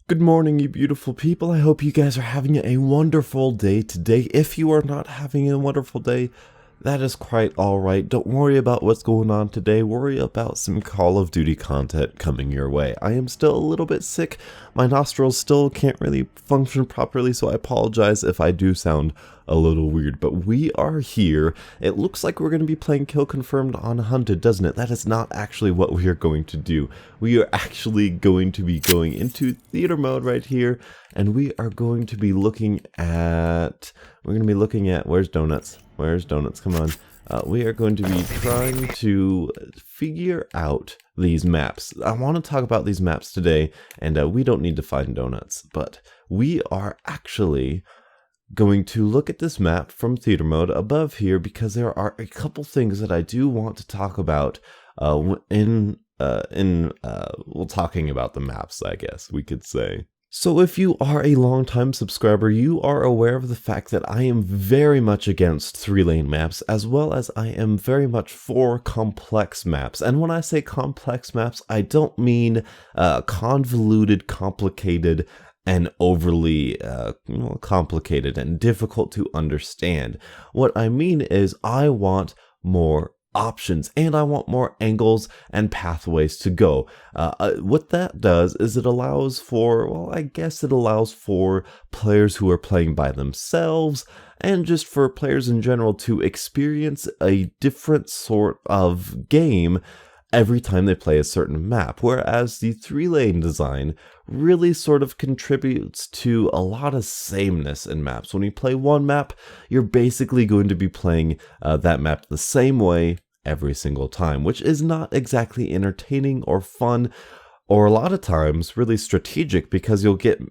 Good morning, you beautiful people. I hope you guys are having a wonderful day today. If you are not having a wonderful day, that is quite alright. Don't worry about what's going on today. Worry about some Call of Duty content coming your way. I am still a little bit sick. My nostrils still can't really function properly, so I apologize if I do sound a little weird. But we are here. It looks like we're going to be playing Kill Confirmed on Hunted, doesn't it? That is not actually what we are going to do. We are actually going to be going into theater mode right here, and we are going to be looking at... Where's Donuts? Where's Donuts? Come on. We are going to be trying to figure out these maps. I want to talk about these maps today, and we don't need to find Donuts, but we are actually going to look at this map from theater mode above here because there are a couple things that I do want to talk about talking about the maps, I guess we could say. So if you are a longtime subscriber, you are aware of the fact that I am very much against 3-lane maps, as well as I am very much for complex maps. And when I say complex maps, I don't mean convoluted, complicated, and overly complicated and difficult to understand. What I mean is I want more options, and I want more angles and pathways to go. What that does is it allows for, well, I guess it allows for players who are playing by themselves and just for players in general to experience a different sort of game every time they play a certain map, whereas the 3-lane design really sort of contributes to a lot of sameness in maps. When you play one map, you're basically going to be playing that map the same way every single time, which is not exactly entertaining or fun, or a lot of times really strategic, because you'll get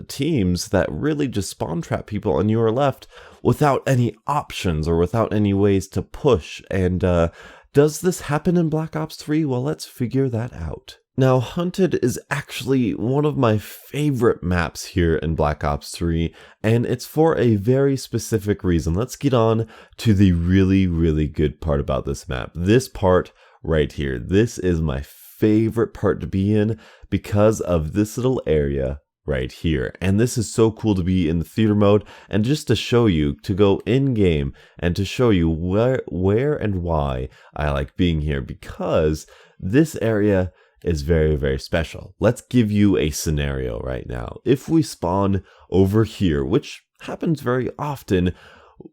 teams that really just spawn trap people and you are left without any options or without any ways to push. And does this happen in Black Ops 3? Well, let's figure that out. Now, Hunted is actually one of my favorite maps here in Black Ops 3, and it's for a very specific reason. Let's get on to the really, really good part about this map. This part right here. This is my favorite part to be in because of this little area right here. And this is so cool to be in the theater mode, and just to show you, to go in game and to show you where and why I like being here, because this area is very, very special. Let's give you a scenario right now. If we spawn over here, which happens very often,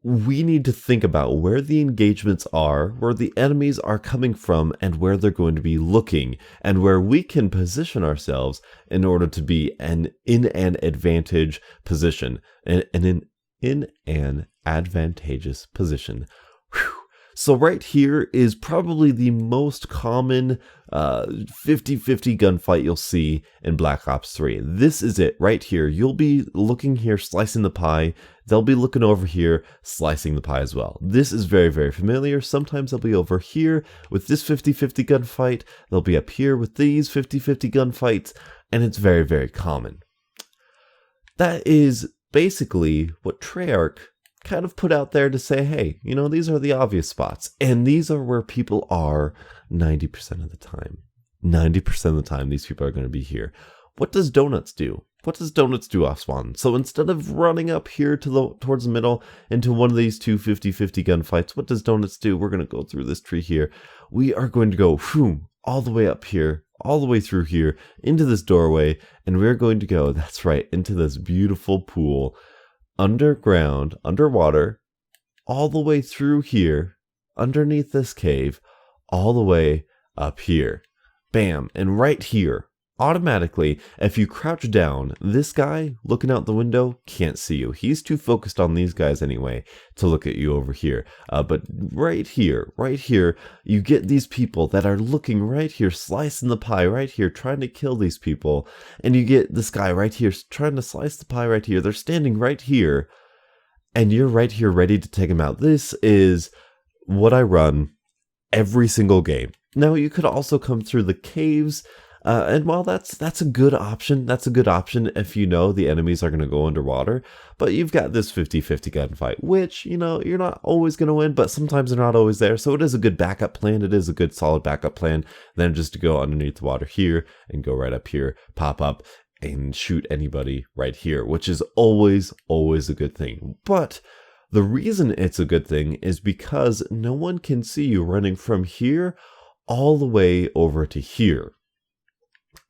we need to think about where the engagements are, where the enemies are coming from, and where they're going to be looking, and where we can position ourselves in order to be in an advantage position, in an advantageous position. Whew. So right here is probably the most common 50-50 gunfight you'll see in Black Ops 3. This is it right here. You'll be looking here, slicing the pie. They'll be looking over here, slicing the pie as well. This is very, very familiar. Sometimes they'll be over here with this 50-50 gunfight. They'll be up here with these 50-50 gunfights, and it's very, very common. That is basically what Treyarch kind of put out there to say, hey, you know, these are the obvious spots, and these are where people are 90% of the time. 90% of the time, these people are going to be here. What does Donuts do? What does Donuts do off spawn? So instead of running up here towards the middle into one of these two 50-50 gunfights, what does Donuts do? We're going to go through this tree here. We are going to go all the way up here, all the way through here, into this doorway, and we're going to go, that's right, into this beautiful pool, underground, underwater, all the way through here, underneath this cave, all the way up here. Bam. And right here, automatically, if you crouch down, this guy looking out the window can't see you. He's too focused on these guys anyway to look at you over here. But right here, you get these people that are looking right here, slicing the pie right here, trying to kill these people. And you get this guy right here trying to slice the pie right here. They're standing right here, and you're right here ready to take them out. This is what I run every single game. Now, you could also come through the caves, and while that's a good option, if you know the enemies are going to go underwater, but you've got this 50-50 gunfight, which, you know, you're not always going to win, but sometimes they're not always there, so it is a good backup plan. It is a good solid backup plan, then just to go underneath the water here and go right up here, pop up, and shoot anybody right here, which is always a good thing. But the reason it's a good thing is because no one can see you running from here all the way over to here.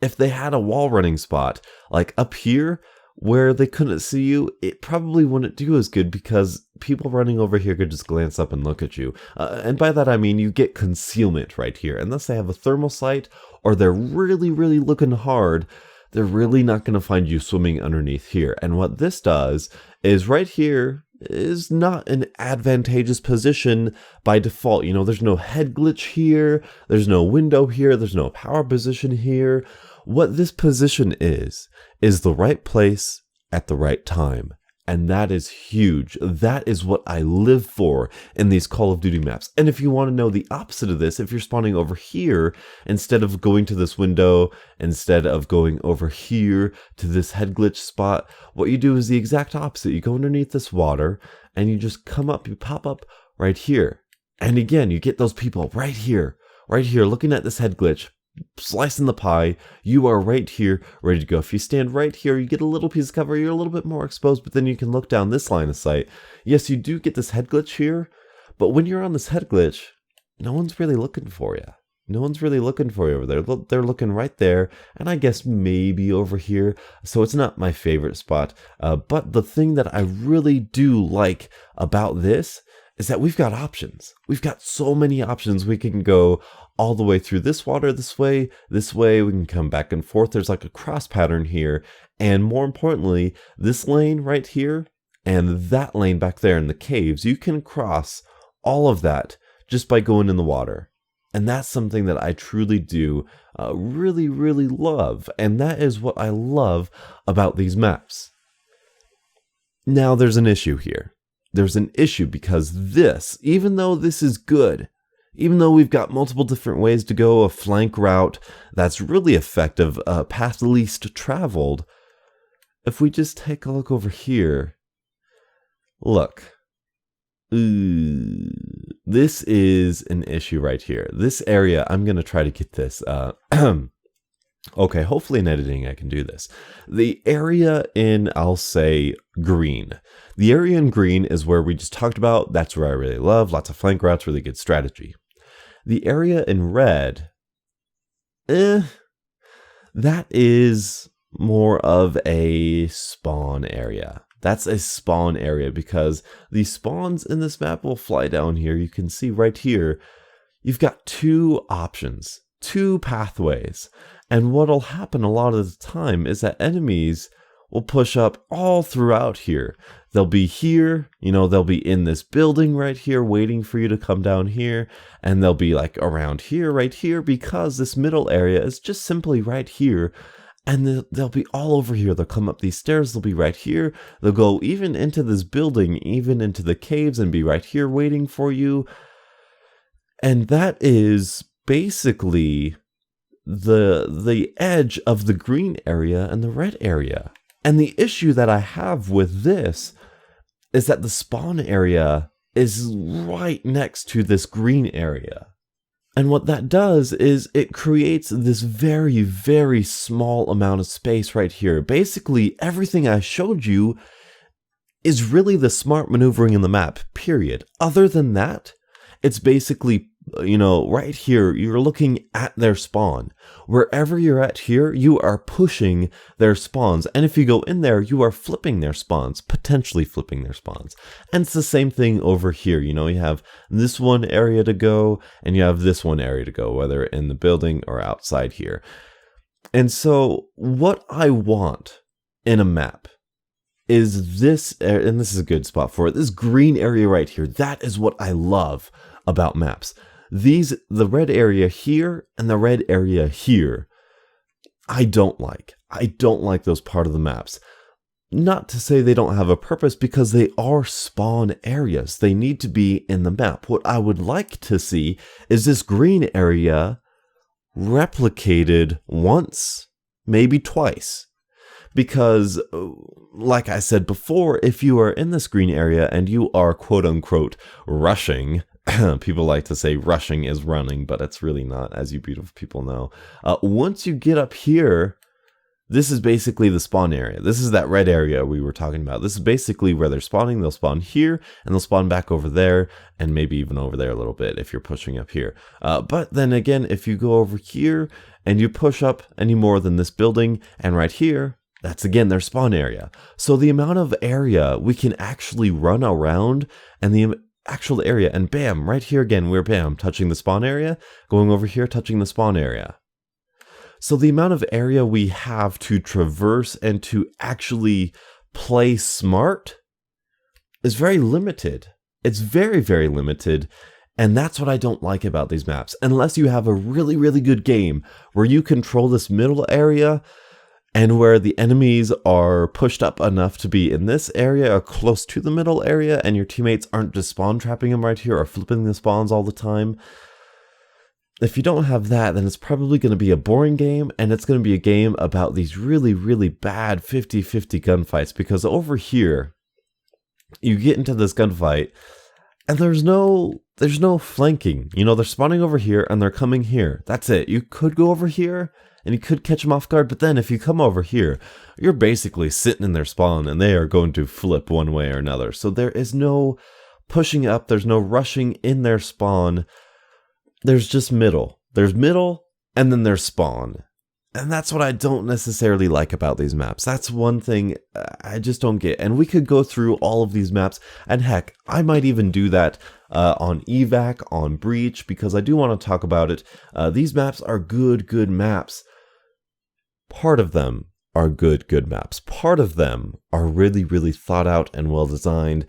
If they had a wall running spot like up here where they couldn't see you, it probably wouldn't do as good because people running over here could just glance up and look at you. And by that I mean you get concealment right here. Unless they have a thermal sight or they're really looking hard, they're really not going to find you swimming underneath here. And what this does is right here is not an advantageous position by default. You know, there's no head glitch here, there's no window here, there's no power position here. What this position is the right place at the right time. And that is huge. That is what I live for in these Call of Duty maps. And if you want to know the opposite of this, if you're spawning over here, instead of going to this window, instead of going over here to this head glitch spot, what you do is the exact opposite. You go underneath this water and you just come up, you pop up right here. And again, you get those people right here, looking at this head glitch, slicing the pie. You are right here, ready to go. If you stand right here, you get a little piece of cover, you're a little bit more exposed, but then you can look down this line of sight. Yes, you do get this head glitch here, but when you're on this head glitch, no one's really looking for you. No one's really looking for you over there. They're looking right there, and I guess maybe over here, so it's not my favorite spot. But the thing that I really do like about this is that we've got options. We've got so many options. We can go all the way through this water this way, we can come back and forth. There's like a cross pattern here. And more importantly, this lane right here and that lane back there in the caves, you can cross all of that just by going in the water. And that's something that I truly do really love. And that is what I love about these maps. Now there's an issue here. There's an issue because this, even though this is good, even though we've got multiple different ways to go, a flank route that's really effective, path least traveled, if we just take a look over here, look, this is an issue right here. This area, I'm going to try to get this, okay, hopefully in editing I can do this. The area in, I'll say, green. The area in green is where we just talked about. That's where I really love. Lots of flank routes, really good strategy. The area in red, that is more of a spawn area. That's a spawn area because the spawns in this map will fly down here. You can see right here, you've got two options, two pathways. And what'll happen a lot of the time is that enemies will push up all throughout here. They'll be here, you know, they'll be in this building right here waiting for you to come down here. And they'll be like around here, right here, because this middle area is just simply right here. And they'll be all over here. They'll come up these stairs, they'll be right here. They'll go even into this building, even into the caves and be right here waiting for you. And that is basically the edge of the green area and the red area. And the issue that I have with this is that the spawn area is right next to this green area. And what that does is it creates this very small amount of space right here. Basically, everything I showed you is really the smart maneuvering in the map, period. Other than that, it's basically, you know, right here, you're looking at their spawn. Wherever you're at here, you are pushing their spawns. And if you go in there, you are flipping their spawns, potentially flipping their spawns. And it's the same thing over here. You know, you have this one area to go and you have this one area to go, whether in the building or outside here. And so what I want in a map is this, and this is a good spot for it, this green area right here. That is what I love about maps. The red area here and the red area here, I don't like. I don't like those part of the maps. Not to say they don't have a purpose, because they are spawn areas. They need to be in the map. What I would like to see is this green area replicated once, maybe twice. Because, like I said before, if you are in this green area and you are quote-unquote rushing, people like to say rushing is running, but it's really not, as you beautiful people know. Once you get up here, this is basically the spawn area. This is that red area we were talking about. This is basically where they're spawning. They'll spawn here, and they'll spawn back over there, and maybe even over there a little bit if you're pushing up here. But then again, if you go over here, and you push up any more than this building, and right here, that's again their spawn area. So the amount of area we can actually run around, and the actual area, and bam, right here again, we're bam, touching the spawn area, going over here, touching the spawn area. So the amount of area we have to traverse and to actually play smart is very limited. It's very, very limited. And that's what I don't like about these maps. Unless you have a really, really good game where you control this middle area and where the enemies are pushed up enough to be in this area or close to the middle area, and your teammates aren't just spawn trapping them right here or flipping the spawns all the time. If you don't have that, then it's probably going to be a boring game, and it's going to be a game about these really, really bad 50-50 gunfights, because over here, you get into this gunfight, and there's no flanking. You know, they're spawning over here, and they're coming here. That's it. You could go over here, and you could catch them off guard, but then if you come over here, you're basically sitting in their spawn, and they are going to flip one way or another. So there is no pushing up, there's no rushing in their spawn. There's just middle. There's middle, and then there's spawn. And that's what I don't necessarily like about these maps. That's one thing I just don't get. And we could go through all of these maps, and heck, I might even do that on Evac, on Breach, because I do want to talk about it. These maps are good maps. Part of them are good maps. Part of them are really, really thought out and well designed.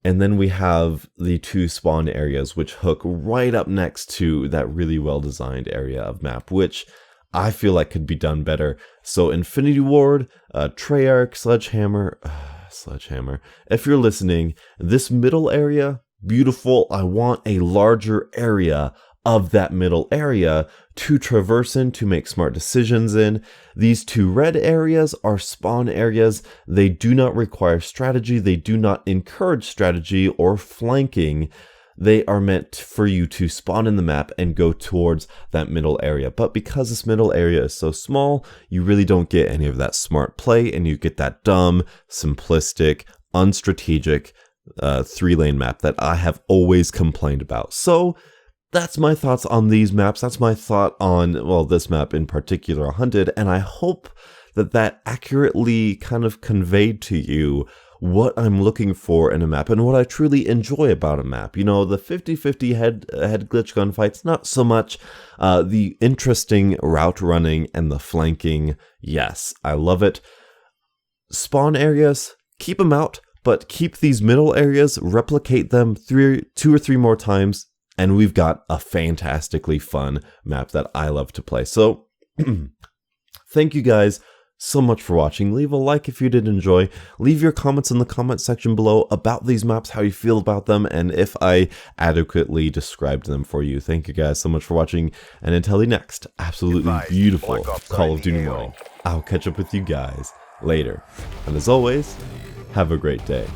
And then we have the two spawn areas, which hook right up next to that really well-designed area of map, which I feel like could be done better. So Infinity Ward, Treyarch, Sledgehammer, if you're listening, this middle area, beautiful. I want a larger area of that middle area to traverse in, to make smart decisions in. These two red areas are spawn areas. They do not require strategy. They do not encourage strategy or flanking. They are meant for you to spawn in the map and go towards that middle area. But because this middle area is so small, you really don't get any of that smart play, and you get that dumb, simplistic, unstrategic 3-lane map that I have always complained about. So that's my thoughts on these maps. That's my thought on, well, this map in particular, Hunted, and I hope that accurately kind of conveyed to you what I'm looking for in a map and what I truly enjoy about a map. You know, the 50-50 head glitch gunfights, not so much. The interesting route running and the flanking, yes, I love it. Spawn areas, keep them out, but keep these middle areas, replicate them 2 or 3 more times, and we've got a fantastically fun map that I love to play. So, thank you guys so much for watching. Leave a like if you did enjoy. Leave your comments in the comment section below about these maps, how you feel about them, and if I adequately described them for you. Thank you guys so much for watching, and until the next absolutely beautiful Call of Duty Mobile, I'll catch up with you guys later. And as always, have a great day.